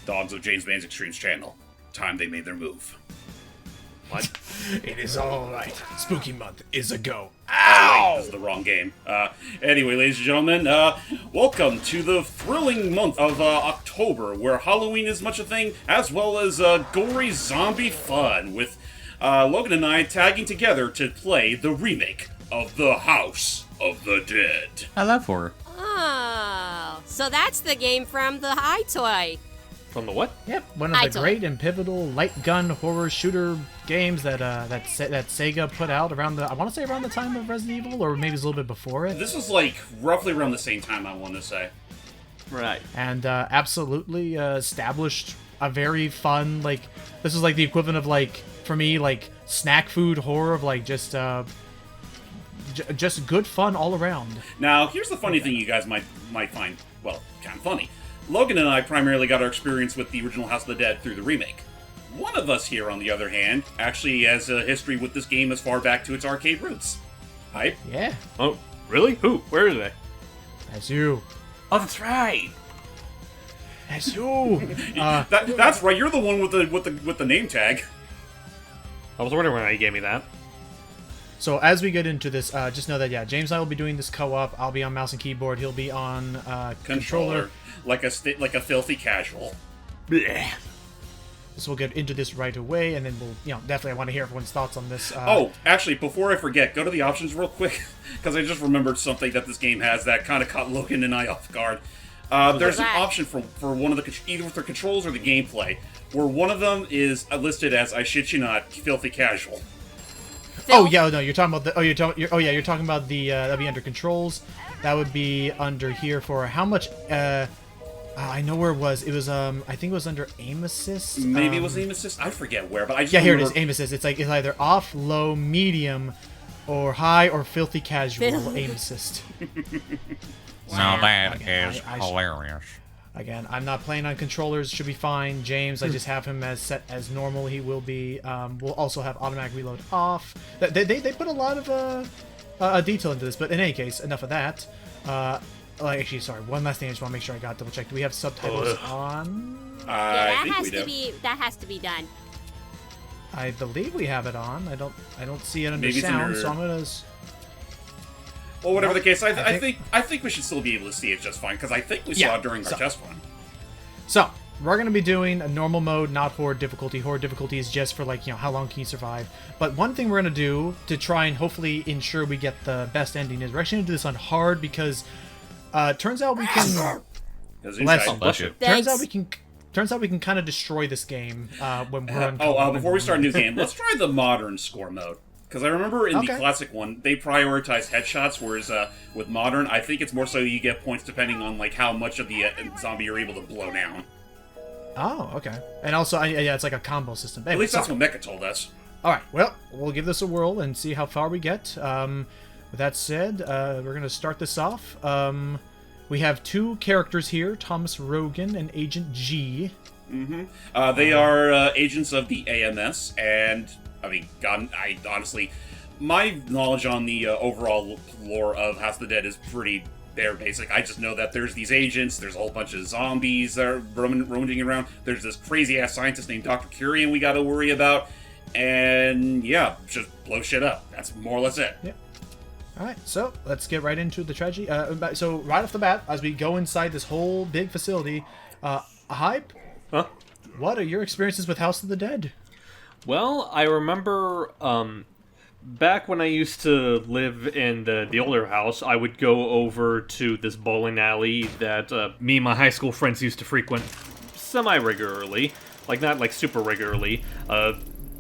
Dogs of James Man's Extremes channel. Time they made their move. What? It is alright. Spooky month is a go. Ow! Wait, this is the wrong game. Anyway, ladies and gentlemen, welcome to the thrilling month of October, where Halloween is much a thing, as well as gory zombie fun, with Logan and I tagging together to play the remake of The House of the Dead. I love horror. Oh, so that's the game from the iToy. From the what? Yep, one of the great and pivotal light gun horror shooter games that Sega put out around I want to say around the time of Resident Evil, or maybe it was a little bit before it. This was like roughly around the same time, I want to say. Right. And absolutely established a very fun, like, this was like the equivalent of, like, for me, like, snack food horror of, like, just good fun all around. Now, here's the funny thing you guys might find, well, kind of funny. Logan and I primarily got our experience with the original House of the Dead through the remake. One of us here, on the other hand, actually has a history with this game as far back to its arcade roots. Hype? Yeah. Oh, really? Who? Where are they? That's you. Oh, that's right. That's you. That's right. You're the one with the name tag. I was wondering why you gave me that. So as we get into this, just know that, yeah, James and I will be doing this co-op. I'll be on mouse and keyboard. He'll be on controller. Like a filthy casual. Blech. So we'll get into this right away, and then we'll, definitely I want to hear everyone's thoughts on this. Oh, actually, before I forget, go to the options real quick, because I just remembered something that this game has that kind of caught Logan and I off guard. There's an option for one of the, either with the controls or the gameplay, where one of them is listed as, I shit you not, filthy casual. Oh yeah, no, you're talking about the. You're talking about the. That'd be under controls. That would be under here for how much. I know where it was. It was I think it was under aim assist. Maybe it was aim assist. I forget where, but I just here it is. Aim assist. It's either off, low, medium, or high, or filthy casual aim assist. Now that is hilarious. Again, I'm not playing on controllers. Should be fine. James, I just have him as set as normal. He will be. We'll also have automatic reload off. They put a lot of detail into this, but in any case, enough of that. Actually, sorry. One last thing I just want to make sure I got double checked. Do we have subtitles on? Yeah, that has to be done. I believe we have it on. I don't see it under Maybe sound, so I'm gonna. Well, whatever the case, I think we should still be able to see it just fine, because I think we saw it during our test run. So we're gonna be doing a normal mode, not horde difficulty. Horde difficulty is just for, like, how long can you survive. But one thing we're gonna do to try and hopefully ensure we get the best ending is we're actually gonna do this on hard, because turns out we can. Bless you. Turns out we can kind of destroy this game when we're on. Before we start a new game, let's try the modern score mode. Because I remember in the classic one, they prioritized headshots, whereas with modern, I think it's more so you get points depending on, like, how much of the zombie you're able to blow down. Oh, okay. And also, yeah, it's like a combo system. Anyway, at least that's what Mecha told us. Alright, well, we'll give this a whirl and see how far we get. With that said, we're going to start this off. We have two characters here, Thomas Rogan and Agent G. Mm-hmm. They are agents of the AMS, and... I mean, God, I honestly, my knowledge on the overall lore of House of the Dead is pretty bare basic. I just know that there's these agents, there's a whole bunch of zombies that are roaming around, there's this crazy-ass scientist named Dr. Curian we gotta worry about, and yeah, just blow shit up. That's more or less it. Yeah. Alright, so let's get right into the tragedy. So right off the bat, as we go inside this whole big facility, Hype? Huh? What are your experiences with House of the Dead? Well, I remember back when I used to live in the older house, I would go over to this bowling alley that me and my high school friends used to frequent semi-regularly. Like, not like super regularly.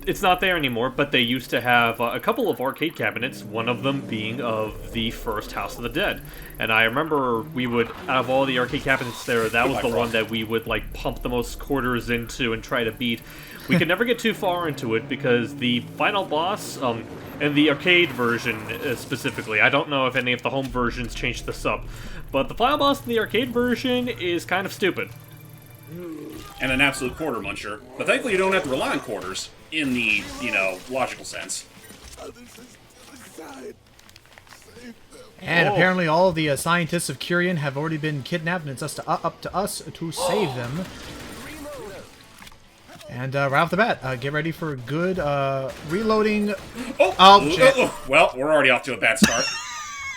It's not there anymore, but they used to have a couple of arcade cabinets, one of them being of the first House of the Dead. And I remember we would, out of all the arcade cabinets there, that was the one that we would, like, pump the most quarters into and try to beat. We could never get too far into it because the final boss, and the arcade version specifically, I don't know if any of the home versions changed this up, but the final boss in the arcade version is kind of stupid. And an absolute quarter muncher. But thankfully you don't have to rely on quarters in the, logical sense. And apparently all of the scientists of Curian have already been kidnapped, and it's up to us to save them. And right off the bat, get ready for good reloading. Oh, shit. Well, we're already off to a bad start.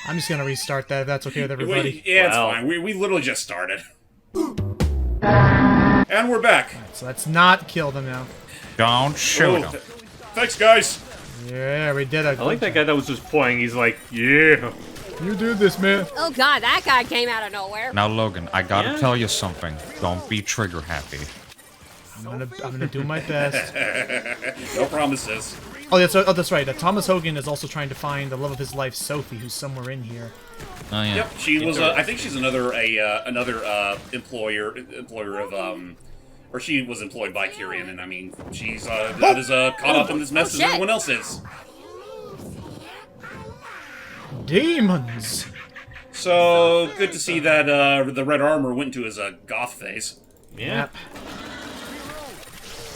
I'm just gonna restart that if that's okay with everybody. Yeah, it's Wow. fine. We literally just started. And we're back. So let's not kill them now. Don't shoot Oh, him. thanks, guys. Yeah, we did it. I like that guy that was just playing. He's like, yeah. You did this, man. Oh god, that guy came out of nowhere. Now, Logan, I gotta Yeah? tell you something. Don't be trigger happy. I'm gonna do my best. No promises. Oh, that's right. Thomas Hogan is also trying to find the love of his life, Sophie, who's somewhere in here. Oh, yeah. Yep, she was. I think she's another employer of or she was employed by Kyrian, and I mean, she's not as caught up in this mess as shit. everyone else is. Demons. So good to see that the red armor went into his goth phase. Yeah.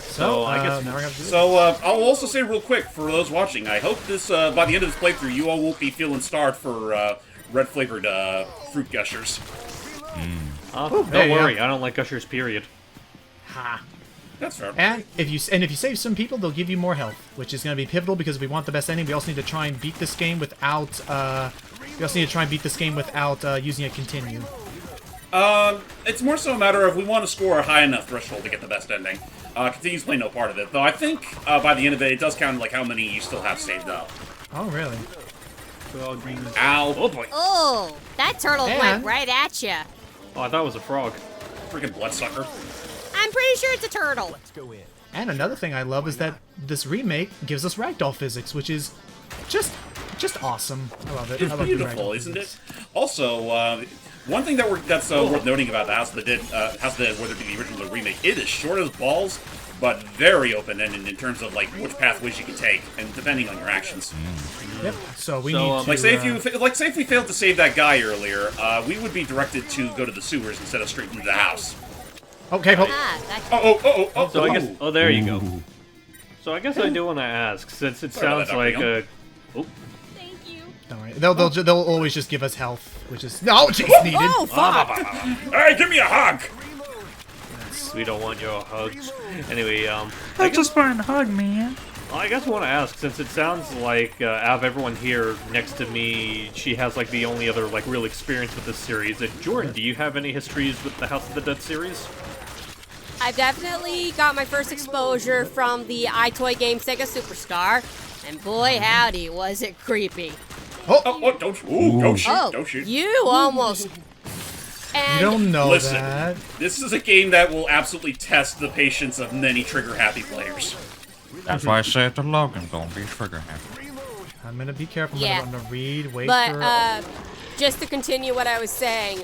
So I guess- now we're gonna do So I'll also say real quick for those watching, I hope this by the end of this playthrough, you all won't be feeling starved for red flavored fruit gushers. Don't there you worry, go. I don't like Gushers, period. Ha. That's fair. And if you save some people, they'll give you more health, which is going to be pivotal because if we want the best ending, we also need to try and beat this game without using a continue. It's more so a matter of we want to score a high enough threshold to get the best ending. Continues play no part of it, though. I think by the end of it, it does count like how many you still have saved up. Oh, really? Ow! Oh boy. Oh, that turtle And- went right at you. Oh, I thought it was a frog. Freaking bloodsucker! I'm pretty sure it's a turtle. And another thing I love is that this remake gives us ragdoll physics, which is just awesome. I love it. It's I love the beautiful, ragdoll isn't it? physics. Also, one thing that's worth noting about the House of the Dead, whether it be the original or remake, it is short as balls, but very open-ended in terms of like which pathways you can take, and depending on your actions. Yep. So we So, need to Like say if we failed to save that guy earlier, we would be directed to go to the sewers instead of straight into the house. Okay. Ah, that So I guess. Oh, there you go. So I guess I do want to ask, since it Sorry about sounds that, like Dr. a. Oh, Thank you. Don't worry. They'll always just give us health, which is no, jeez, needed. Oh, fuck. Hey, give me a hug! we don't want your hugs. Anyway, I just want to hug, man. I guess I want to ask, since it sounds like out of everyone here next to me, she has like the only other like real experience with this series. Jordan, do you have any histories with the House of the Dead series? I've definitely got my first exposure from the iToy game Sega Superstar, and boy howdy, was it creepy. Oh, don't shoot! Oh, Don't shoot! you almost... And You don't know Listen. that. This is a game that will absolutely test the patience of many trigger-happy players. That's why I say it to Logan. Don't be trigger happy. I'm gonna be careful. Yeah. I'm gonna read. Wait But for. just to continue what I was saying,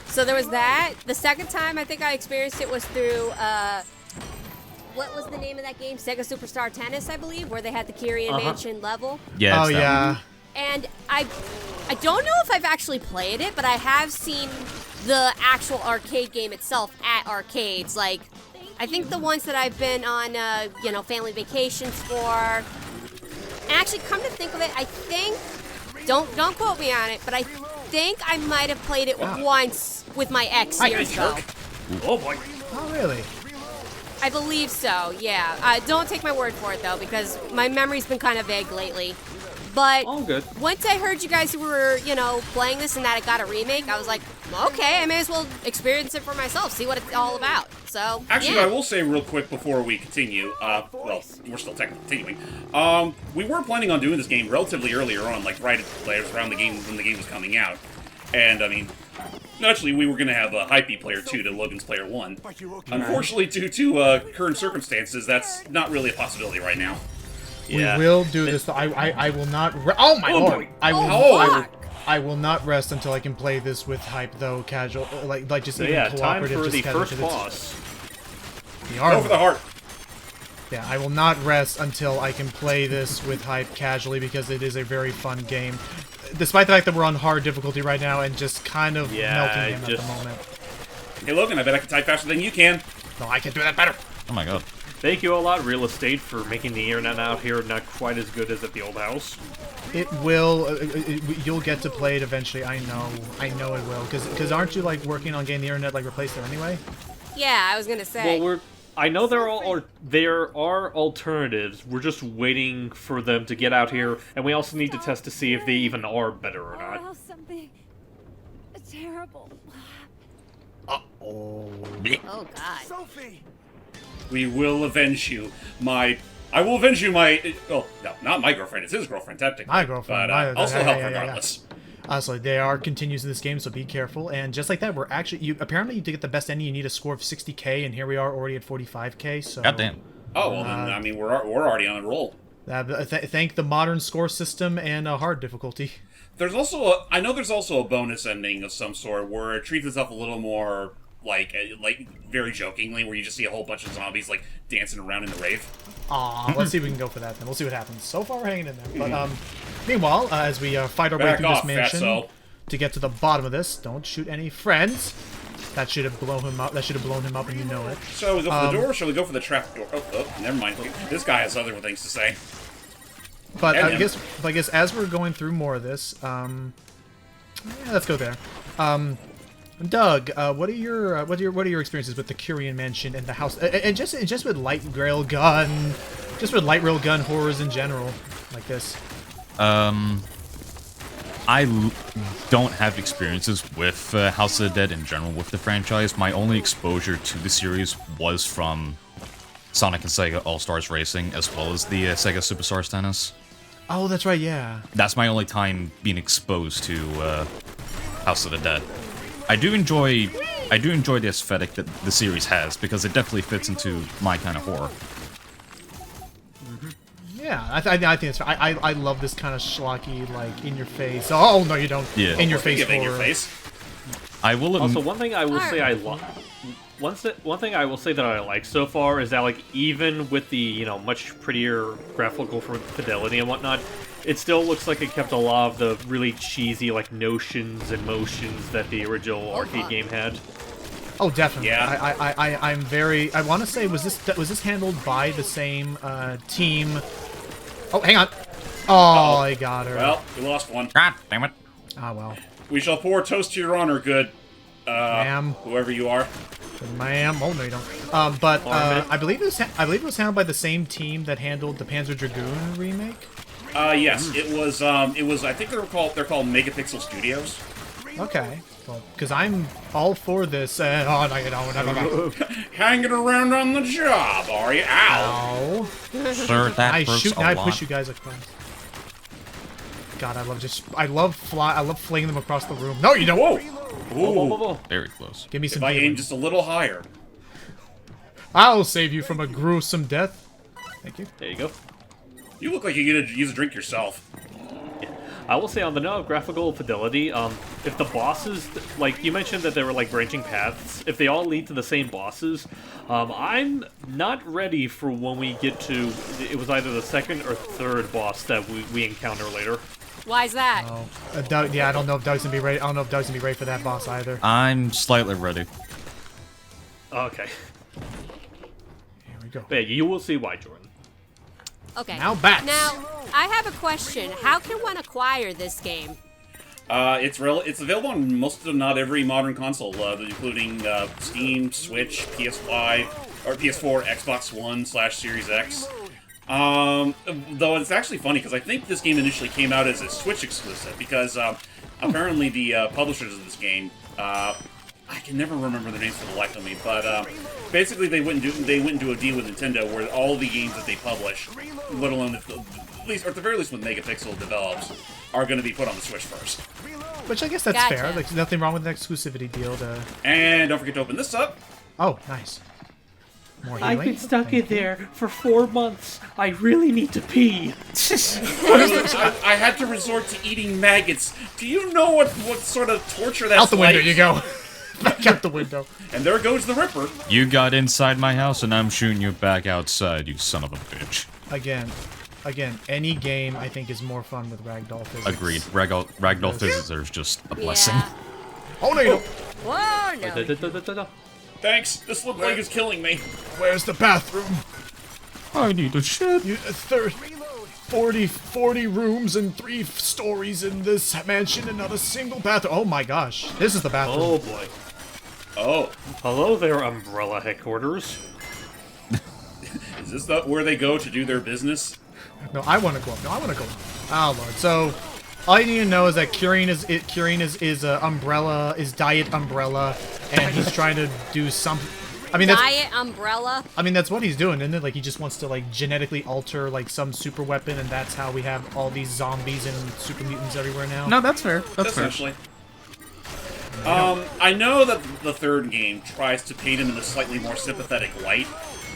so there was that. The second time I think I experienced it was through what was the name of that game? Sega Superstar Tennis, I believe, where they had the Kyrian Mansion level. Yeah. Oh it's that yeah. And I don't know if I've actually played it, but I have seen the actual arcade game itself at arcades. Like, I think the ones that I've been on, family vacations for. And actually, come to think of it, I think, don't quote me on it, but I think I might have played it once with my ex years ago. Oh boy. Oh really? I believe so, yeah. Don't take my word for it, though, because my memory's been kind of vague lately. But All good. once I heard you guys were, playing this and that it got a remake, I was like, okay, I may as well experience it for myself, see what it's all about. So, Actually, yeah. I will say real quick before we continue, well, we're still technically continuing. We were planning on doing this game relatively earlier on, like right around the game when the game was coming out. And, I mean, naturally, we were going to have a Hypey Player 2 to Logan's Player 1. Unfortunately, due to current circumstances, that's not really a possibility right now. Yeah. We will do this. I will not. Oh my Oh, lord! boy. I will. Oh, I will not rest until I can play this with hype, though casual, like just So even yeah, time cooperative. for just the casual, first 'cause boss. it's The Go armor. for the heart. Yeah, I will not rest until I can play this with hype casually because it is a very fun game. Despite the fact that we're on hard difficulty right now and just kind of Yeah, melting him at just- the moment. Hey, Logan, I bet I can type faster than you can. No, I can do that better. Oh my god. Thank you a lot, Real Estate, for making the internet out here not quite as good as at the old house. It will. You'll get to play it eventually. I know it will. Because aren't you like working on getting the internet like replaced there anyway? Yeah, I was going to say. Well, I know there are alternatives. We're just waiting for them to get out here, and we also need to test to see if they even are better or Or not. else something terrible. Oh God. Sophie! We will avenge you. I will avenge you, my... Oh, no, not my girlfriend. It's his girlfriend, technically. My girlfriend. But My- I'll still yeah, help yeah, yeah, yeah. regardless. So there are continues in this game, so be careful. And just like that, we're actually apparently to get the best ending, you need a score of 60k, and here we are already at 45k. So Goddamn. Oh, well, then, I mean, we're already on a roll. Thank the modern score system and hard difficulty. There's also I know there's also a bonus ending of some sort where it treats itself a little more like very jokingly, where you just see a whole bunch of zombies like dancing around in the rave. Aw, let's see if we can go for that then. We'll see what happens. So far, we're hanging in there. But meanwhile, as we fight our way Back through off, this mansion fatso. to get to the bottom of this, don't shoot any friends. That should have blown him up. That should have blown him up, and you know it. So we go for the door, or shall we go for the trap door? Oh, never mind. This guy has other things to say. But And I him. guess as we're going through more of this, yeah, let's go there. Doug, what are your experiences with the Curian Mansion and the house, and just with light rail gun, horrors in general, like this? Don't have experiences with House of the Dead in general with the franchise. My only exposure to the series was from Sonic and Sega All-Stars Racing, as well as the Sega Superstars Tennis. Oh, that's right, yeah. That's my only time being exposed to House of the Dead. I do enjoy the aesthetic that the series has, because it definitely fits into my kind of horror. Yeah, I think it's. I love this kind of schlocky, like in your face. Oh no, you don't. Yeah. In your face Give it in horror. your face. I will admit, Also, one thing I will say one thing I will say that I like so far is that, like, even with the much prettier graphical fidelity and whatnot, it still looks like it kept a lot of the really cheesy like notions and motions that the original arcade game had. Oh, definitely. Yeah. I'm very. I want to say, was this handled by the same team? Oh, hang on. Oh, I got her. Well, we lost one. God damn it. Ah, well. We shall pour toast to your honor, good. Ma'am. Whoever you are. Ma'am. Oh no, you don't. But Armin. I believe it was handled by the same team that handled the Panzer Dragoon remake. Yes, it was. I think they're called Megapixel Studios. Okay. Well, because I'm all for this. Oh no, you don't. No. Hanging around on the job, are you? Ow! Ow. Sir, that I hurts shoot a and I lot. push you guys across. God, I love flinging them across the room. No, you don't. Whoa! Whoa, whoa, whoa, Ooh. whoa. Very close. Give me If some. I aim healing. just a little higher. I'll save you from a gruesome death. Thank you. There you go. You look like you get to use a drink yourself. I will say on the note of graphical fidelity, if the bosses, like you mentioned that they were like branching paths, if they all lead to the same bosses, I'm not ready for when we get to, it was either the second or third boss that we encounter later. Why is that? Oh, Doug. Yeah, I don't know if Doug's gonna be ready. I don't know if Doug's gonna be ready for that boss either. I'm slightly ready. Okay. Here we go. But yeah, you will see why, Jordan. Okay. Now bats. Now, I have a question. How can one acquire this game? It's available on most of, not every modern console, including Steam, Switch, PS5, or PS4, Xbox One / Series X. Though it's actually funny because I think this game initially came out as a Switch exclusive because apparently the publishers of this game, I can never remember their names for the life of me, but basically they went into a deal with Nintendo where all the games that they publish, let alone at least or at the very least when Megapixel develops, are going to be put on the Switch first. Which I guess that's Gotcha. fair. Like, there's nothing wrong with an exclusivity deal to. And don't forget to open this up. Oh, nice. More healing. I've been stuck in there for 4 months. I really need to pee. I had to resort to eating maggots. Do you know what sort of torture that's Out the window like? you go. Back out the window. And there goes the Ripper. You got inside my house and I'm shooting you back outside, you son of a bitch. Again, any game I think is more fun with ragdoll physics. Agreed. Ragdoll physics are just a blessing. Yeah. Oh no, you don't. Whoa, no. Da-da-da-da-da-da. Thanks. This looked like it's killing me. Where's the bathroom? I need a shit. 40 rooms and 3 stories in this mansion and not a single bathroom. Oh my gosh. This is the bathroom. Oh boy. Oh. Hello there, Umbrella headquarters. Is this where they go to do their business? No, I want to go up. No, I want to go up. Oh lord. So, all you need to know is that Kyurem is umbrella, is Diet Umbrella, and he's trying to do some. I mean, Diet Umbrella. I mean, that's what he's doing, isn't it? Like, he just wants to, like, genetically alter, like, some super weapon, and that's how we have all these zombies and super mutants everywhere now. No, that's fair. That's fair. Essentially. I know that the third game tries to paint him in a slightly more sympathetic light,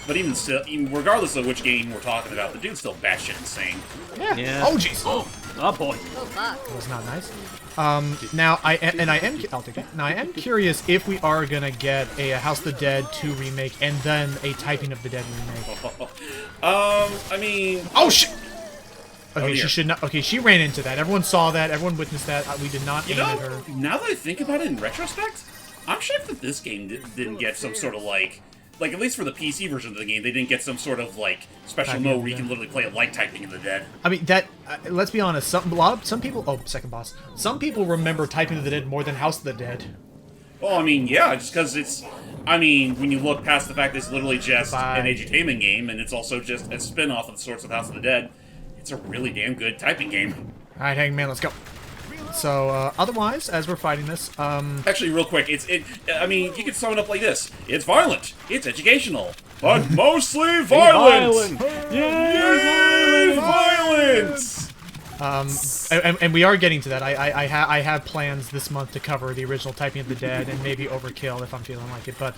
but even still, regardless of which game we're talking about, the dude's still batshit insane. Yeah. Oh, jeez. Oh boy. Oh fuck. That was not nice. Now I'll take that. Now I am curious if we are gonna get a House of the Dead 2 remake and then a Typing of the Dead remake. I mean... Oh shit! Okay, dear. she should not. Okay, she ran into that. Everyone saw that. Everyone witnessed that. We did not aim at her. Now that I think about it in retrospect, I'm shocked that this game didn't get some sort of like at least for the PC version of the game, they didn't get some sort of like special Typing mode of where you the can literally play it like Typing of the Dead. I mean that. Let's be honest. Some people. Oh, second boss. Some people remember Typing of the Dead more than House of the Dead. Well, I mean, yeah, just because it's. I mean, when you look past the fact that it's literally just an edutainment game, and it's also just a spin-off of the sorts of House of the Dead, it's a really damn good typing game. All right, Hangman, let's go. So, otherwise, as we're fighting this, Actually, real quick, I mean, you could sum it up like this: it's violent, it's educational, but mostly violent. Yay, violence! and we are getting to that. I have plans this month to cover the original Typing of the Dead and maybe Overkill if I'm feeling like it. But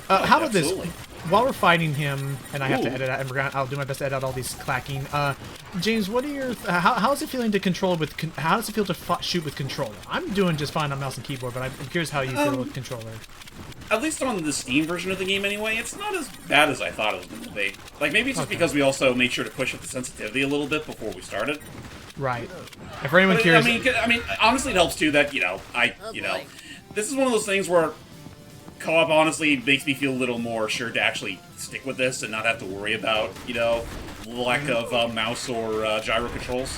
how about this? Absolutely. While we're fighting him, and I have to edit out, and I'll do my best to edit out all these clacking. James, what are your how's it feeling to control with? How does it feel to shoot with controller? I'm doing just fine on mouse and keyboard, but I'm curious how you feel with controller. At least on the Steam version of the game, anyway, it's not as bad as I thought it was going to be. Like, maybe it's just because we also made sure to push up the sensitivity a little bit before we started. Right. And for anyone But, curious, I mean, honestly, it helps too that this is one of those things where co-op honestly makes me feel a little more sure to actually stick with this and not have to worry about lack of mouse or gyro controls.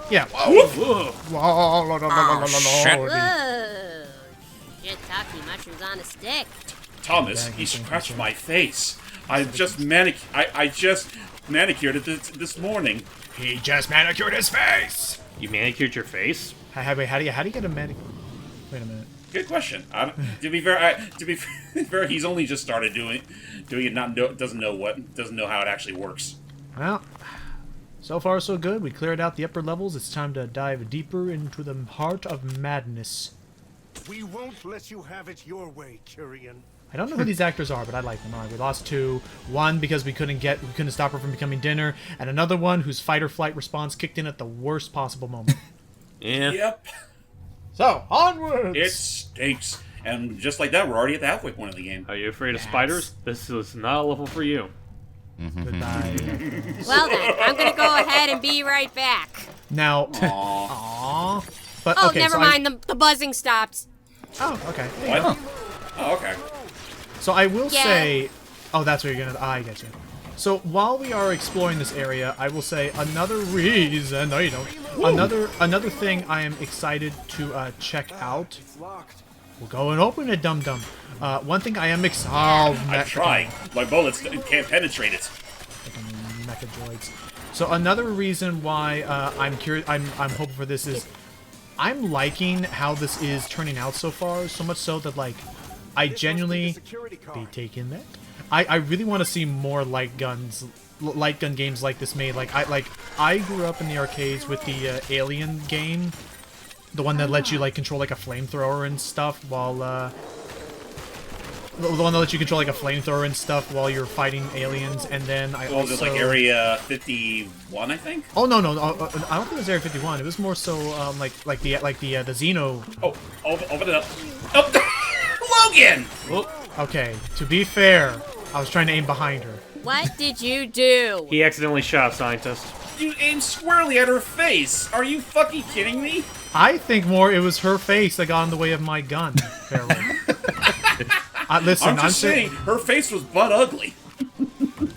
yeah. Whoa. shit. Whoa. Shiitake mushrooms on a stick. Thomas, he scratched my face. I just manicured it this morning. He just manicured his face. You manicured your face? Wait, how do you get a manicure? Wait a minute. Good question. To be fair, he's only just started doing it. Doesn't know how it actually works. Well, so far so good. We cleared out the upper levels. It's time to dive deeper into the heart of madness. We won't let you have it your way, Kyurem. I don't know who these actors are, but I like them. All right, we lost two. One because we couldn't stop her from becoming dinner, and another one whose fight or flight response kicked in at the worst possible moment. Yeah. Yep. So onwards. It stinks. And just like that, we're already at the halfway point of the game. Are you afraid of spiders? This is not a level for you. Goodbye. Well then, I'm gonna go ahead and be right back. Now, aww. But Oh, okay, never so mind. The buzzing stopped. Oh, okay. There you go. What? Oh, okay. So I will Yeah. say, oh, that's what you're gonna. I get you. So while we are exploring this area, I will say another reason. No, you don't. Another thing I am excited to check out. We'll go and open it, dum dum. One thing I am excited. Oh, I'm trying. My bullets can't penetrate it. Mecha droids. So another reason why I'm curious, I'm hoping for this is I'm liking how this is turning out so far. So much so that like I genuinely be taking that. I really want to see more light gun games like this made. I grew up in the arcades with the Alien game, the one that lets you like control like a flamethrower and stuff while the one that lets you control like a flamethrower and stuff while you're fighting aliens. And then I Well, also was it like Area 51, I think? Oh no, I don't think it was Area 51. It was more so like the Xeno. Oh, open it up. Oh, Logan! Okay, to be fair, I was trying to aim behind her. What did you do? He accidentally shot a scientist. You aimed squarely at her face. Are you fucking kidding me? I think more it was her face that got in the way of my gun. Fairly. Listen, I'm just saying, her face was butt ugly.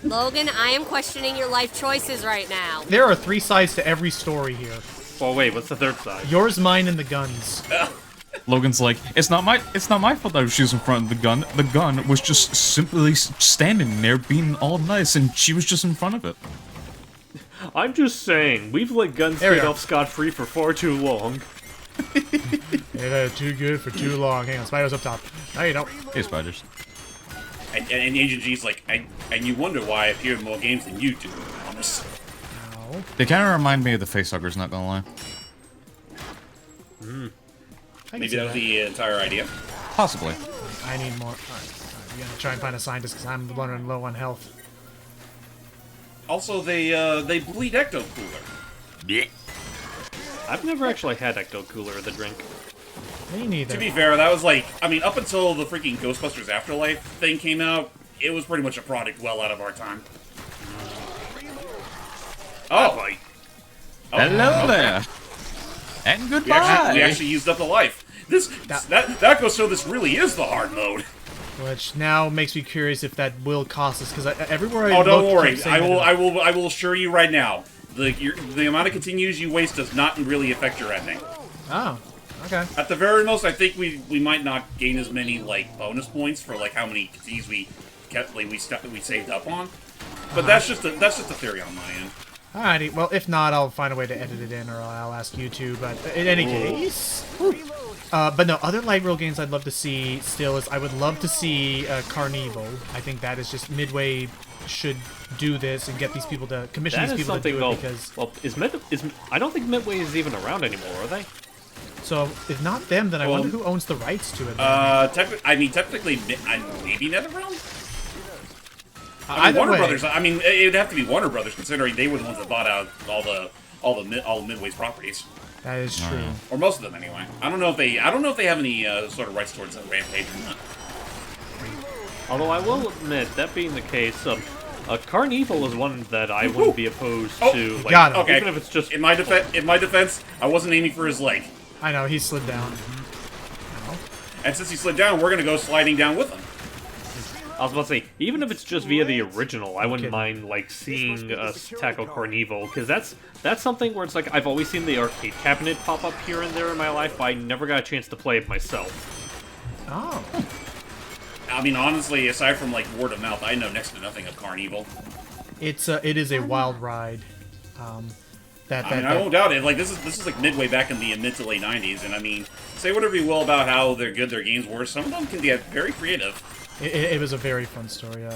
Logan, I am questioning your life choices right now. There are 3 sides to every story here. Well, wait, what's the third side? Yours, mine, and the guns. Logan's like, it's not my fault that she was in front of the gun. The gun was just simply standing there being all nice, and she was just in front of it. I'm just saying, we've let guns There we get are. off scot-free for far too long. They've had it too good for too long. Hang on, Spider's up top. No, you don't. Hey, spiders. And Agent G's like, and you wonder why I appear in more games than you do, Thomas. No. They kind of remind me of the facehuggers, not gonna lie. I can Maybe see that was the entire idea. Possibly. I need more. Alright, we gotta try and find a scientist because I'm running low on health. Also, they bleed ecto cooler. I've never actually had Ecto Cooler the drink. Me neither. To be fair, that was like, I mean, up until the freaking Ghostbusters Afterlife thing came out, it was pretty much a product well out of our time. Oh, boy. Oh, Hello okay. there. And We goodbye. actually used up the life. That goes to show this really is the hard mode. Which now makes me curious if that will cost us, because everywhere I Oh, don't look, worry. keeps saying that I will assure you right now. The amount of continues you waste does not really affect your ending. Oh, okay. At the very most, I think we might not gain as many like bonus points for like how many continues we kept we saved up on. But that's just a theory on my end. Alrighty, well, if not, I'll find a way to edit it in, or I'll ask you to, but in any case... but no, other light rail games I'd love to see still is I would love to see Carnival. I think that is just Midway should do this and get these people to commission That these is people to something, do it well, because... I don't think Midway is even around anymore, are they? So, if not them, then I Well, wonder who owns the rights to it. then. Technically, maybe NetherRealm. Either Warner way, Brothers. I mean, it'd have to be Warner Brothers, considering they were the ones that bought out all the Midway's properties, that is true. or most of them anyway. I don't know if they have any sort of rights towards Rampage or not. Although I will admit, that being the case, Carnival is one that I wouldn't be opposed to. Like, got him. Okay. even if it's just In my defense, I wasn't aiming for his leg, I know, he slid down. and since he slid down, we're gonna go sliding down with him. I was about to say, even if it's just via the original, I wouldn't kidding. mind like seeing us tackle Carnival, because that's something where it's like I've always seen the arcade cabinet pop up here and there in my life, but I never got a chance to play it myself. Oh. I mean, honestly, aside from like word of mouth, I know next to nothing of Carnival. It is a wild ride. I won't doubt it. Like this is like Midway back in the mid to late '90s, and I mean, say whatever you will about how good their games were. Some of them can get very creative. It was a very fun story.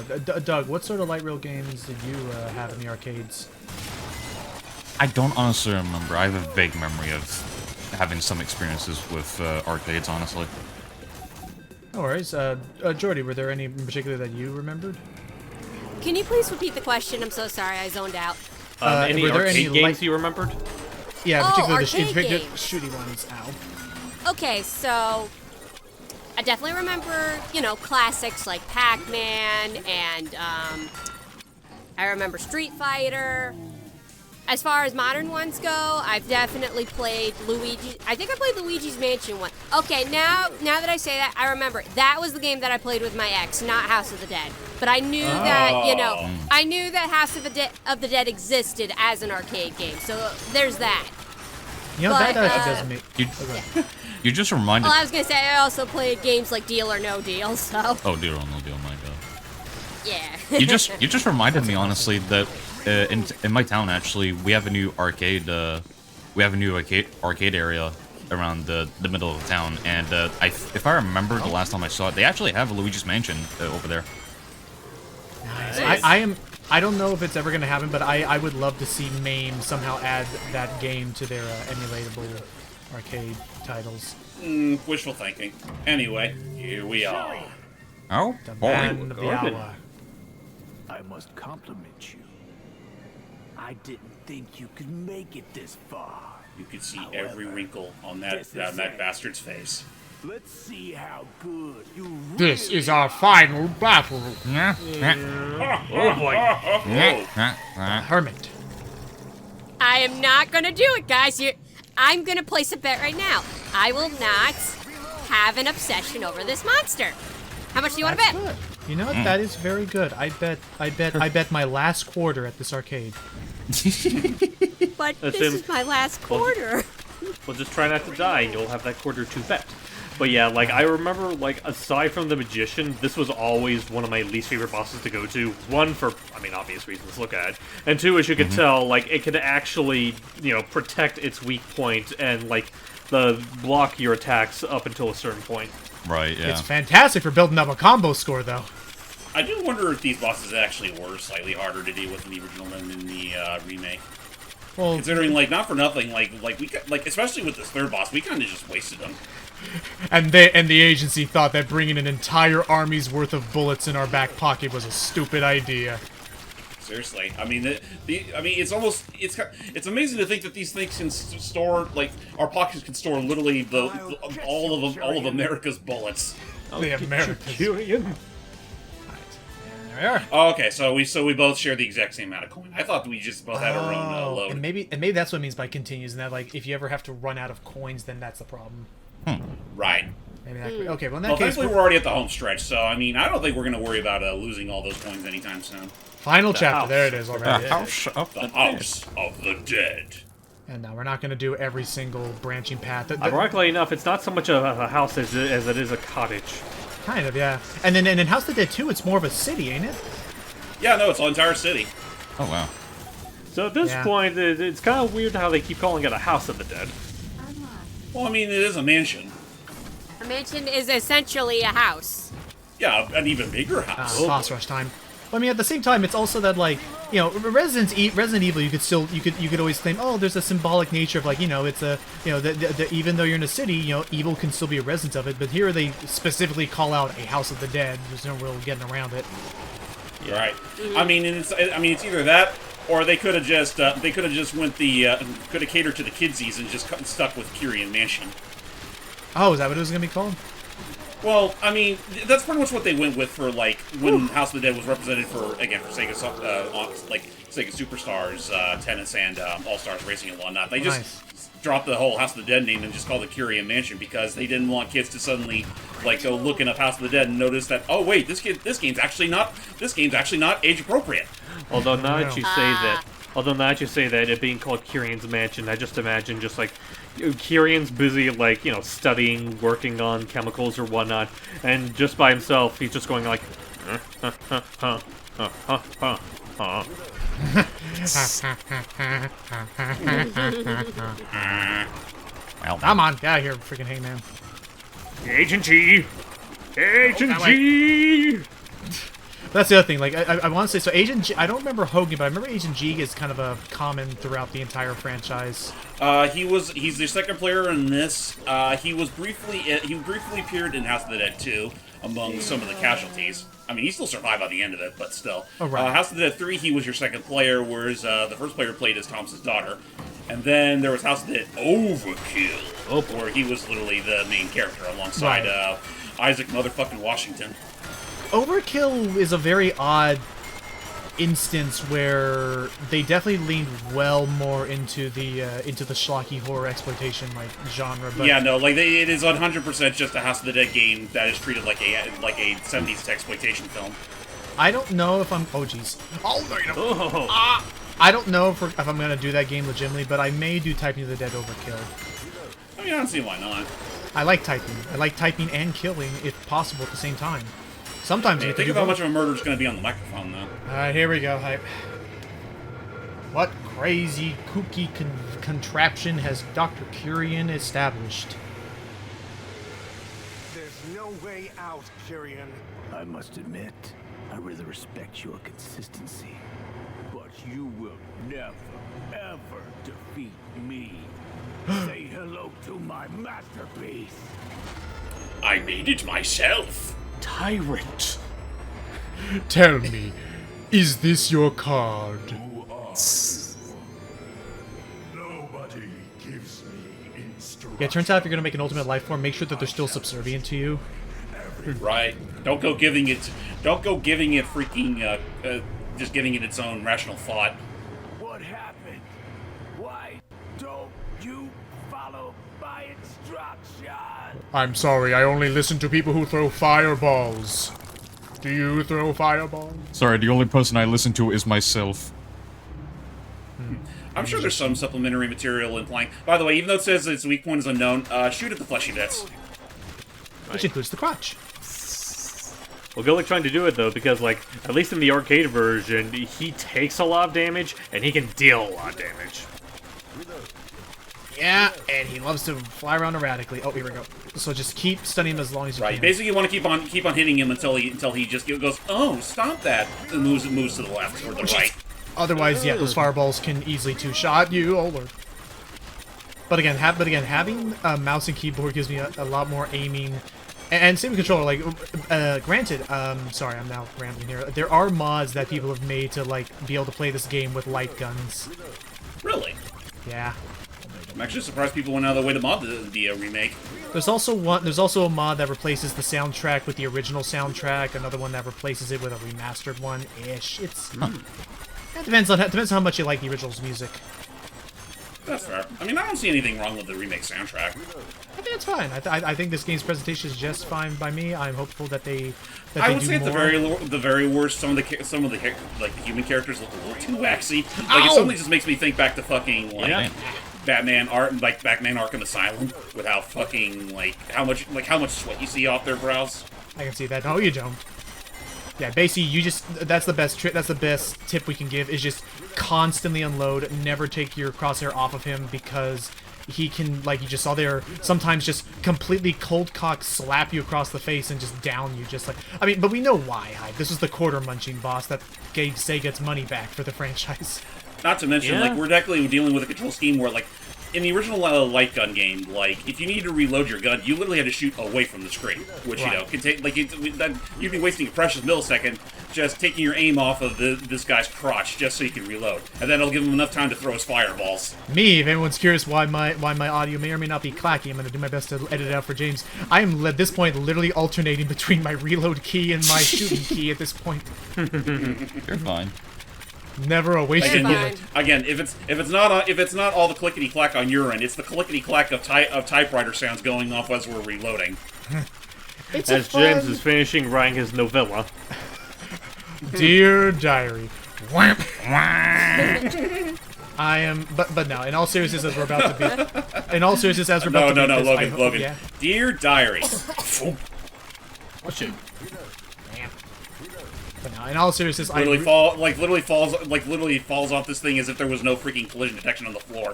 Doug, what sort of light rail games did you have in the arcades? I don't honestly remember. I have a vague memory of having some experiences with arcades, honestly. No worries. Jordy, were there any in particular that you remembered? Can you please repeat the question? I'm so sorry, I zoned out. Any were there arcade any games you remembered? Yeah, Oh, particularly arcade particular games. shooty ones. Ow. Okay, so I definitely remember, classics like Pac-Man and I remember Street Fighter. As far as modern ones go, I've definitely played Luigi. I think I played Luigi's Mansion one. Okay, now that I say that, I remember. That was the game that I played with my ex, not House of the Dead. But I knew that, I knew that House of the Dead existed as an arcade game. So there's that. You know, But, that actually doesn't make... You just reminded. Well, I was going to say, I also played games like Deal or No Deal, so Oh dear, oh no deal, my god. yeah. You just reminded me honestly that in my town actually we have a new arcade arcade area around the middle of the town, and if I remember the last time I saw it, they actually have a Luigi's Mansion over there. I don't know if it's ever going to happen, but I would love to see MAME somehow add that game to their emulatable arcade titles. Wishful thinking. Anyway, here we are. Oh The boy. man of the hour. I must compliment you. I didn't think you could make it this far. You could see every wrinkle on that bastard's face. Let's see how good you This is our final battle. Oh boy. Hermit. I am not gonna do it, guys. I'm gonna place a bet right now. I will not have an obsession over this monster. How much do you want to bet? Good. You know what? That is very good. I bet my last quarter at this arcade. But That's this him. is my last quarter. Well, just try not to die, and you'll have that quarter to bet. But yeah, like, I remember, like, aside from the Magician, this was always one of my least favorite bosses to go to. One, for, I mean, obvious reasons, look at it. And two, as you can tell, like, it can actually, protect its weak point and, like, block your attacks up until a certain point. Right, yeah. It's fantastic for building up a combo score, though. I do wonder if these bosses actually were slightly harder to deal with in the original than in the remake. Well, Considering, like, not for nothing, like especially with this third boss, we kind of just wasted them. and the agency thought that bringing an entire army's worth of bullets in our back pocket was a stupid idea. Seriously, I mean, it's amazing to think that these things can store, like, our pockets can store literally all of America's bullets. The Americans. Kyrian. There we are. Oh, okay, so we both share the exact same amount of coin. I thought we just both had our own load. And maybe that's what it means by continues, and that, like, if you ever have to run out of coins, then that's the problem. Right. Maybe that could, okay, well, in that Well, case, thankfully we're already at the home stretch, so I mean, I don't think we're gonna worry about losing all those coins anytime soon. final chapter. house. There it is already. House of The House of the Dead. And now we're not going to do every single branching path. Ironically enough, it's not so much a house as it is a cottage. Kind of, yeah. And then in House of the Dead 2, it's more of a city, ain't it? Yeah, no, it's an entire city. Oh, wow. So at this Yeah. point, it's kind of weird how they keep calling it a House of the Dead. Well, I mean, it is a mansion. A mansion is essentially a house. Yeah, an even bigger house. Boss rush time. Well, I mean, at the same time, it's also that, like, Resident Evil, you could always claim, oh, there's a symbolic nature of, like, it's a, even though you're in a city, evil can still be a resident of it. But here they specifically call out a House of the Dead. There's no real getting around it. Right. I mean, it's either that, or they could have just went could have catered to the kidsies and just stuck with Kyrian Mansion. Oh, is that what it was gonna be called? Well, I mean, that's pretty much what they went with for, like, when House of the Dead was represented for Sega, Sega Superstars, Tennis, and All-Stars Racing and whatnot. They just dropped the whole House of the Dead name and just called it Kyrian Mansion because they didn't want kids to suddenly, like, go looking up House of the Dead and notice that, oh wait, this game's actually not age appropriate. Although now that you say that, it being called Kyrian's Mansion, I just imagine just like Kyrian's busy, like, studying, working on chemicals or whatnot, and just by himself, he's just going like, Well, Come on, get out of here, freaking hangman. Agent G! Agent G! That's the other thing. Like, I want to say, so Agent G, I don't remember Hogan, but I remember Agent G is kind of a common throughout the entire franchise. He's the second player in this. He briefly appeared in House of the Dead 2 among some of the casualties. I mean, he still survived by the end of it, but still. Oh, right. House of the Dead 3, he was your second player, whereas the first player played as Thomas's daughter. And then there was House of the Dead Overkill, where he was literally the main character alongside Isaac motherfucking Washington. Overkill is a very odd instance where they definitely leaned well more into the schlocky horror exploitation like genre. But Yeah, no, like it is 100% just a House of the Dead game that is treated like a 70s exploitation film. I don't know if I'm. Oh jeez. Oh. I don't know if I'm gonna do that game legitimately, but I may do Typing of the Dead Overkill. I mean, I don't see why not. I like typing. I like typing and killing, if possible, at the same time. Sometimes you have to Think do of how both. much of a murder is going to be on the microphone, though. Alright, here we go, hype. What crazy, kooky contraption has Dr. Kyrian established? There's no way out, Kyrian. I must admit, I really respect your consistency. But you will never, ever defeat me. Say hello to my masterpiece. I made it myself. Tyrant. Tell me, is this your card? Nobody gives me instructions. Yeah, it turns out if you're gonna make an ultimate life form, make sure that they're still subservient to you. Right. Don't go giving it freaking, just giving it its own rational thought. What happened? Why don't you follow my instructions? I'm sorry, I only listen to people who throw fireballs. Do you throw fireballs? sorry, the only person I listen to is myself. I'm sure there's some supplementary material implying. By the way, even though it says its weak point is unknown, shoot at the fleshy bits. which includes the crotch. Well, good luck trying to do it, though, because, like, at least in the arcade version, he takes a lot of damage, and he can deal a lot of damage. Yeah, and he loves to fly around erratically. Oh, here we go. So just keep stunning him as long as you Right. can. Basically, you want to keep on hitting him until he just goes, oh, stop that, and moves to the left or the right. Otherwise, yeah, those fireballs can easily two-shot you. Oh, Lord. But again, having a mouse and keyboard gives me a lot more aiming. And same with controller, like, granted, sorry, I'm now rambling here. There are mods that people have made to, like, be able to play this game with light guns. Really? Yeah. I'm actually surprised people went out of the way to mod the remake. There's also a mod that replaces the soundtrack with the original soundtrack, another one that replaces it with a remastered one-ish. It depends on how much you like the original's music. That's fair. I mean, I don't see anything wrong with the remake soundtrack. I think it's fine. I think this game's presentation is just fine by me. I'm hopeful that they I would do say at more. the very worst, some of the like the human characters look a little too waxy. Like it suddenly just makes me think back to fucking like Yeah. Batman Arkham Asylum with how fucking how much sweat you see off their brows. I can see that. No, you don't. Yeah, basically, that's the best that's the best tip we can give is just constantly unload. Never take your crosshair off of him because he can, like you just saw there, sometimes just completely cold cock slap you across the face and just down you. Just like, I mean, but we know why. Hyde. This was the quarter munching boss that gave Sega its money back for the franchise. Not to mention, like, we're definitely dealing with a control scheme where, like, in the original light gun game, like, if you need to reload your gun, you literally had to shoot away from the screen, which, you know, can take, like, you'd be wasting a precious millisecond just taking your aim off of this guy's crotch just so you can reload. And then it'll give him enough time to throw his fireballs. Me, if anyone's curious why my audio may or may not be clacky, I'm going to do my best to edit it out for James. I am, at this point, literally alternating between my reload key and my shooting key at this point. You're fine. Never a wasted bullet. Again, if it's not all the clickety clack on your end, it's the clickety clack of typewriter sounds going off as we're reloading. As James is finishing writing his novella. Dear diary. I am, but no. In all seriousness, as we're about to be. In all seriousness, as we're about to be. No, this, Logan. Yeah. Dear diary. Oh shit. But no, in all seriousness, literally falls off this thing as if there was no freaking collision detection on the floor.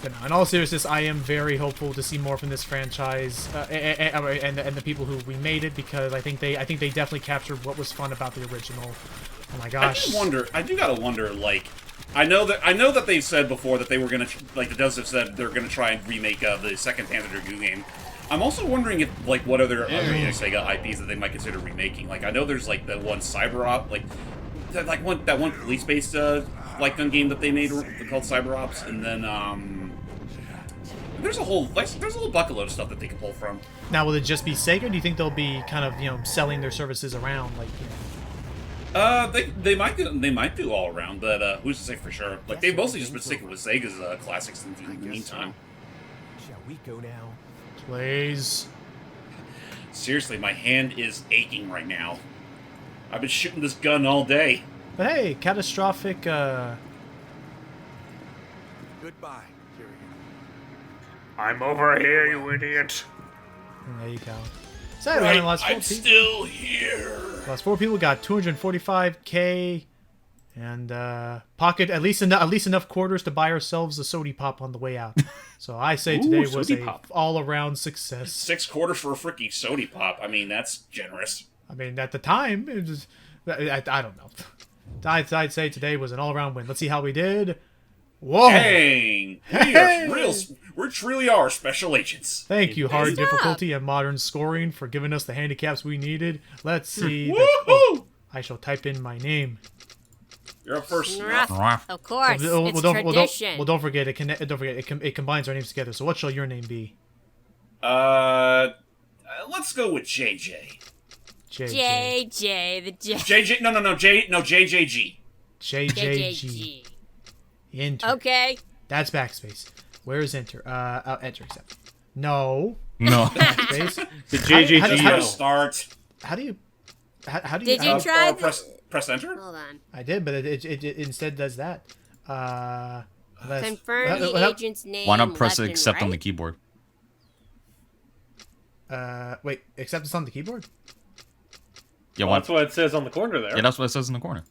But no, in all seriousness, I am very hopeful to see more from this franchise and the people who remade it because I think they definitely captured what was fun about the original. Oh my gosh! I do gotta wonder. Like, I know that they've said before that they were gonna the devs have said they're gonna try and remake the second Panzer Dragoon game. I'm also wondering if, like, what other Sega IPs that they might consider remaking. Like, I know there's, like, that one Cyber Op, that one police-based, light gun game that they made called Cyber Ops, and then, there's a whole bucket-load of stuff that they can pull from. Now, will it just be Sega, or do you think they'll be kind of, selling their services around, like, They might do all around, but, who's to say for sure? Like, they've mostly just been sticking with Sega's, classics in the meantime. Shall we go now? Please. Seriously, my hand is aching right now. I've been shooting this gun all day. But hey, catastrophic, Goodbye, Tyrion. I'm over here, you idiot. There you go. So anyway, I'm still here. last 4 people got 245k, and pocket at least enough quarters to buy ourselves a sody pop on the way out. So I say today was a all-around success. 6 quarters for a freaking sody pop. I mean, that's generous. I mean, at the time, it was, I don't know. I'd say today was an all-around win. Let's see how we did. Whoa! Dang! We truly are special agents. Thank you, hard Good job. difficulty and modern scoring, for giving us the handicaps we needed. Let's see. Woohoo! I shall type in my name. You're up first. Of course, it's tradition. Don't forget it combines our names together. So what shall your name be? Let's go with JJ. JJ, the J. JJ, no, JJG. JJG. Enter. Okay. That's backspace. Where is enter? Enter, accept. No. No. Backspace. The JJG. How to start? How do you... How do Did you... you try press enter? Hold on. I did, but it instead does that. Confirm the agent's name. Why not press left and accept on right? the keyboard? Wait, except it's on the keyboard? Yeah, Well, that's what it says on the corner there. Yeah, that's what it says in the corner.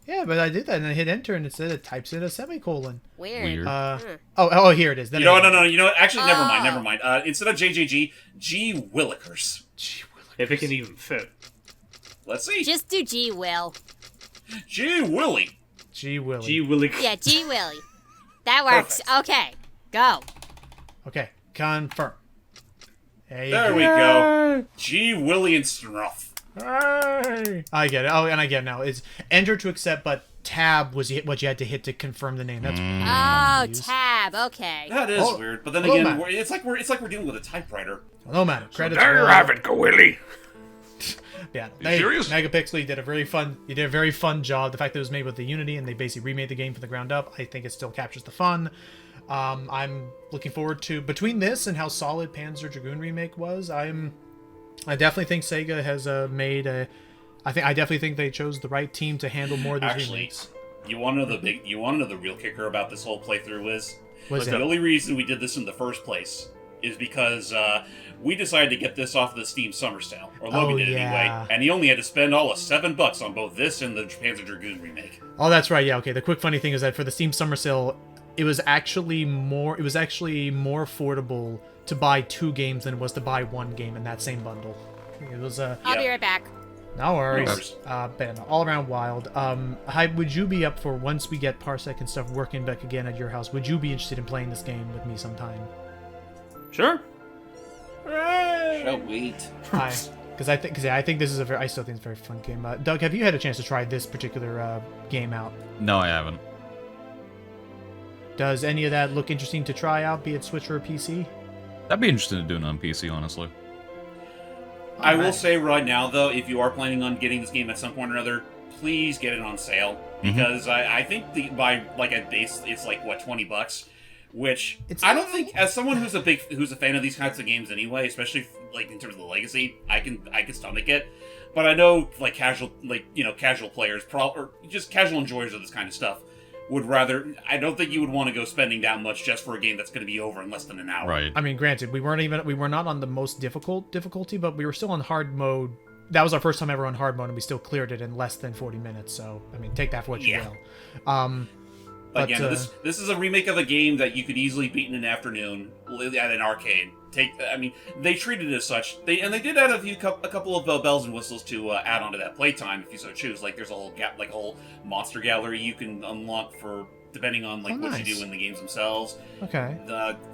Yeah, but I did that and I hit enter and it types in a semicolon. Weird. Weird. Oh, here it is. Then No. You know what? Actually, never mind. Instead of JJG, G Willikers. If it can even fit. Let's see. Just do G Will. G Willy. G Willy. Gee willy. Yeah, G Willy. That works. Perfect. Okay, go. Okay, confirm. There we go. G Willy and Snuff. Hey. I get it. Oh, and I get it now. It's enter to accept, but tab was what you had to hit to confirm the name. That's Oh, tab. Okay. That is Oh, weird, but then hello, again, Matt. it's like we're dealing with a typewriter. no matter. Credits. There you roll. have it, Go Willy. Yeah. serious? Megapixel, you did a very fun job. The fact that it was made with the Unity and they basically remade the game from the ground up, I think it still captures the fun. I'm looking forward to between this and how solid Panzer Dragoon Remake was. I definitely think Sega has made a. I definitely think they chose the right team to handle more of these Actually, remakes. you want to know the real kicker about this whole playthrough is? What's The that? only reason we did this in the first place is because we decided to get this off of the Steam Summer Sale, or Logan Oh, did yeah. anyway, and he only had to spend all of $7 on both this and the Panzer Dragoon remake. Oh, that's right. Yeah. Okay. The quick funny thing is that for the Steam Summer Sale, it was actually more affordable to buy 2 games than it was to buy 1 game in that same bundle. It was I'll be right back. no worries. No worries. But no, all around wild. Would you be up for once we get Parsec and stuff working back again at your house? Would you be interested in playing this game with me sometime? Sure. Shall wait. Because I think this is I still think it's a very fun game. Doug, have you had a chance to try this particular game out? No, I haven't. Does any of that look interesting to try out, be it Switch or PC? I'd be interested in doing it on PC, honestly. I will Alright. say right now, though, if you are planning on getting this game at some point or another, please get it on sale, because I think by like at base it's like what, $20, which It's- I don't think, as someone who's a fan of these kinds of games anyway, especially like in terms of the legacy, I can stomach it. But I know like casual players, or just casual enjoyers of this kind of stuff, would rather. I don't think you would want to go spending that much just for a game that's going to be over in less than an hour. Right. I mean, granted, we were not on the most difficulty, but we were still on hard mode. That was our first time ever on hard mode, and we still cleared it in less than 40 minutes. So, I mean, take that for what you Yeah. will. But Again, this is a remake of a game that you could easily beat in an afternoon at an arcade. They treated it as such. They did add a couple of bells and whistles to add onto that playtime if you so choose. Like there's a whole monster gallery you can unlock for depending on what you nice. do in the games themselves. Okay.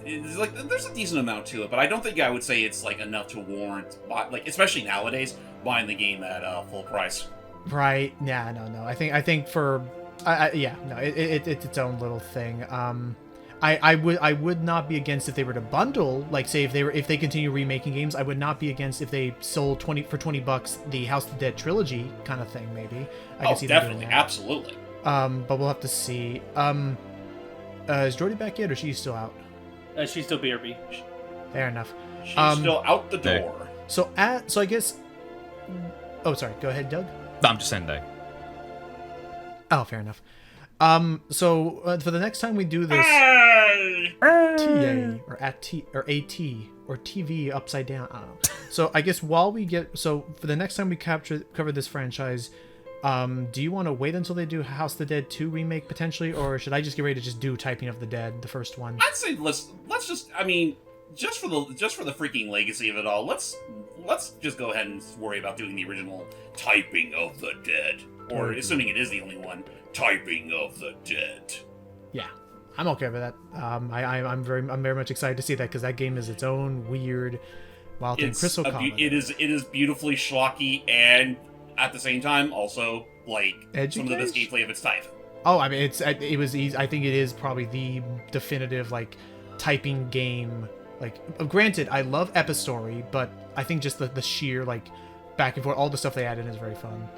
There's a decent amount to it, but I don't think I would say it's like enough to warrant especially nowadays buying the game at full price. Right. Yeah. No. I think for. It's its own little thing. I would not be against if they were to bundle, like say if they continue remaking games. I would not be against if they sold $20 the House of the Dead trilogy kind of thing. Maybe I can see them doing definitely, that. absolutely. But we'll have to see. Is Jordy back yet, or she's still out? She's still BRB. Fair enough. She's Um, still out the hey. door. So I guess. Oh, sorry. Go ahead, Doug. No, I'm just saying that. Oh, fair enough. So for the next time we do this, TA or AT or TV upside down. I don't know. So I guess for the next time we cover this franchise, do you want to wait until they do House of the Dead 2 remake potentially, or should I just get ready to just do Typing of the Dead, the first one? I'd say let's just. I mean, just for the freaking legacy of it all, let's just go ahead and worry about doing the original Typing of the Dead, or assuming it is the only one, Typing of the Dead. Yeah, I'm okay with that. I'm very much excited to see that because that game is its own weird, wild thing. Crystal Comet. It is beautifully schlocky and at the same time also like some of the best gameplay of its type. Oh, I mean, it was easy. I think it is probably the definitive like typing game. Like, granted, I love Epistory, but I think just the sheer like back and forth, all the stuff they added is very fun.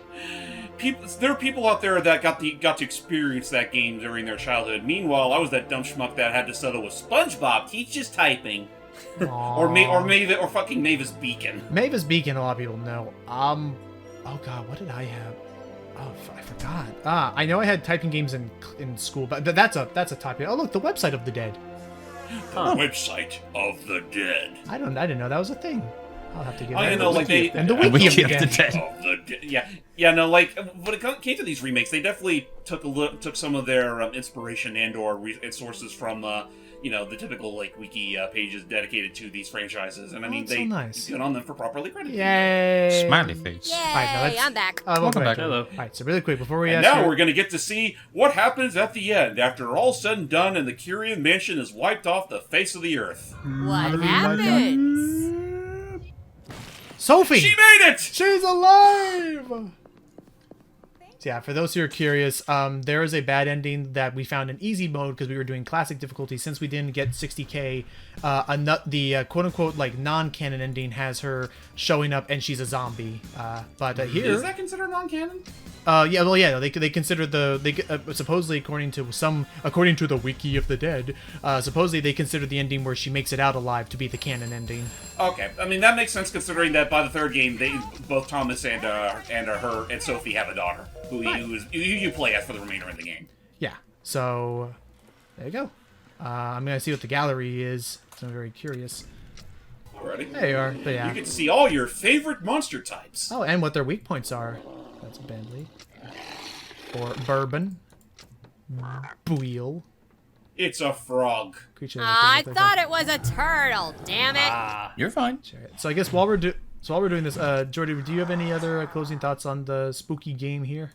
There are people out there that got to experience that game during their childhood. Meanwhile, I was that dumb schmuck that had to settle with SpongeBob teaches typing, or fucking Mavis Beacon. Mavis Beacon, a lot of people know. Oh god, what did I have? Oh, I forgot. I know I had typing games in school, but that's a typing. Oh look, the website of the Dead. Website of the Dead. I didn't know that was a thing. I'll have to get Oh, that. you know, like they And the wiki of the dead. of the yeah, no, like when it came to these remakes, they definitely took some of their inspiration and/or sources from the typical like wiki pages dedicated to these franchises, and I mean that's so they nice. good on them for properly crediting. Yay! Smiley face. Yay, Alright, now let's- I'm back. Welcome back. Hello. All right, so really quick before we And ask now you- we're gonna get to see what happens at the end after all said and done, and the Kyrian mansion is wiped off the face of the earth. What happens? Sophie. She made it. She's alive! So yeah, for those who are curious, there is a bad ending that we found in easy mode because we were doing classic difficulty. Since we didn't get 60k, the quote-unquote like non-canon ending has her showing up and she's a zombie. But here... Is that considered non-canon? They consider supposedly according to the wiki of the dead, supposedly they consider the ending where she makes it out alive to be the canon ending. Okay, I mean that makes sense considering that by the third game, both Thomas and her and Sophie have a daughter who you play as for the remainder of the game. Yeah. So there you go. I'm gonna see what the gallery is. So I'm very curious. Alrighty. There you are. But yeah. You get to see all your favorite monster types. Oh, and what their weak points are. That's Bentley. Or bourbon. Wheel. It's a frog. Creature. I thought it was a turtle. Damn it! You're fine. So I guess while we're doing this, Jordy, do you have any other closing thoughts on the spooky game here?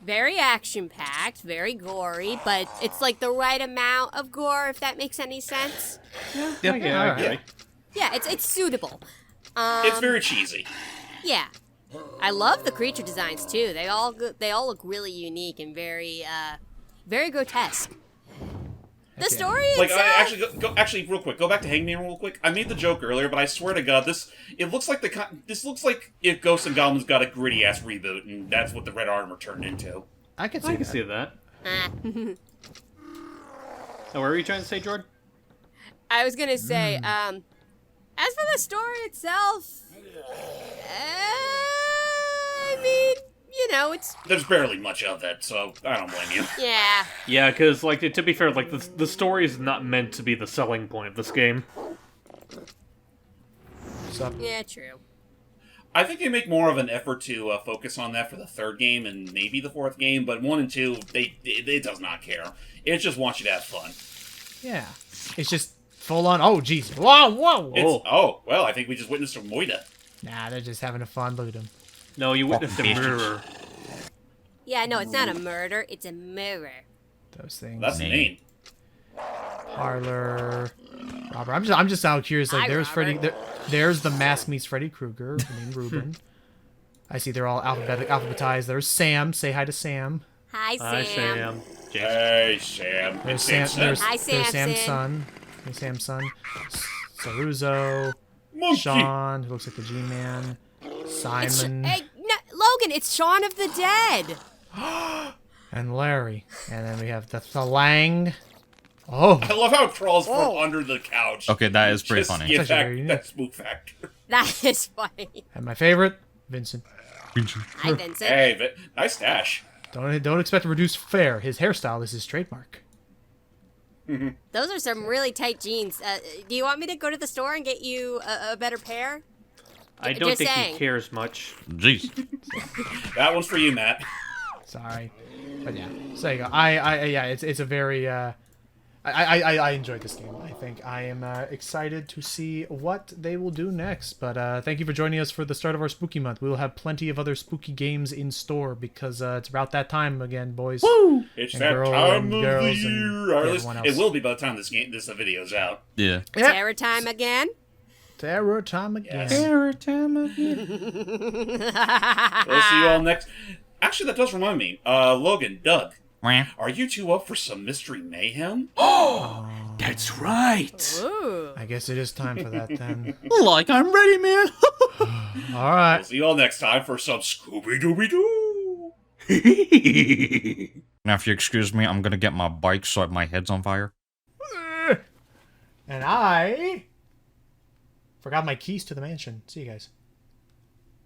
Very action-packed, very gory, but it's like the right amount of gore, if that makes any sense. Yeah. Yeah, it's suitable. It's very cheesy. Yeah. I love the creature designs too. They all look really unique and very grotesque. The story Like, itself. actually, real quick, go back to Hangman real quick. I made the joke earlier, but I swear to God, this looks like if Ghosts and Goblins got a gritty ass reboot, and that's what the Red Armor turned into. I can see I can that. see that. Ah. So what were you trying to say, Jordan? I was gonna say, as for the story itself, I mean, it's There's barely much of it, so I don't blame you. yeah. Yeah, because like to be fair, like the story is not meant to be the selling point of this game. Yeah, true. I think they make more of an effort to focus on that for the third game and maybe the fourth game, but 1 and 2, it does not care. It just wants you to have fun. Yeah. It's just full on. Oh, jeez. Whoa. Well, I think we just witnessed a Moida. Nah, they're just having a fun. Look at them. No, you witnessed a murder. Yeah, no, it's not a murder. It's a mirror. Those things. That's the name. Parlor. Robert. I'm just out curious. Like, Hi, there's Robert. Freddy. There's the mask meets Freddy Krueger. Named Ruben. I see they're all alphabetized. There's Sam. Say hi to Sam. Hi, Sam. Hi, Sam. James. Hey, Sam. There's It's Sam. Sam. There's, Hi, there's Sam's Samson. son. There's Sam's son. Saruzo. Monkey. Sean, who looks like the G-Man. Simon. Hey, no, Logan, it's Shaun of the Dead. And Larry. And then we have the Lang. Oh. I love how it crawls from under the couch. Okay, that is pretty Just funny. Give That's actually very back unique. that spook factor. That is funny. And my favorite, Vincent. Hi, Vincent. Hey, nice stash. Don't expect a reduced fare. His hairstyle is his trademark. Those are some really tight jeans. Do you want me to go to the store and get you a better pair? I don't Just think saying. he cares much. Jeez. That one's for you, Matt. Sorry, but yeah. So there you go. It's a very I enjoyed this game. I think I am excited to see what they will do next. But thank you for joining us for the start of our spooky month. We will have plenty of other spooky games in store because it's about that time again, boys. Woo! It's And that girl time and of the girls and year. Or at least everyone it else. will be by the time this video's out. Yeah. Yeah. Terror time again? Terror time again. Yes. Terror time again. We'll see you all next. Actually, that does remind me. Logan, Doug, are you two up for some mystery mayhem? That's right. Ooh. I guess it is time for that then. Like I'm ready, man. All right. We'll see you all next time for some Scooby-Dooby-Doo. Now, if you excuse me, I'm gonna get my bike so my head's on fire. And I forgot my keys to the mansion. See you guys.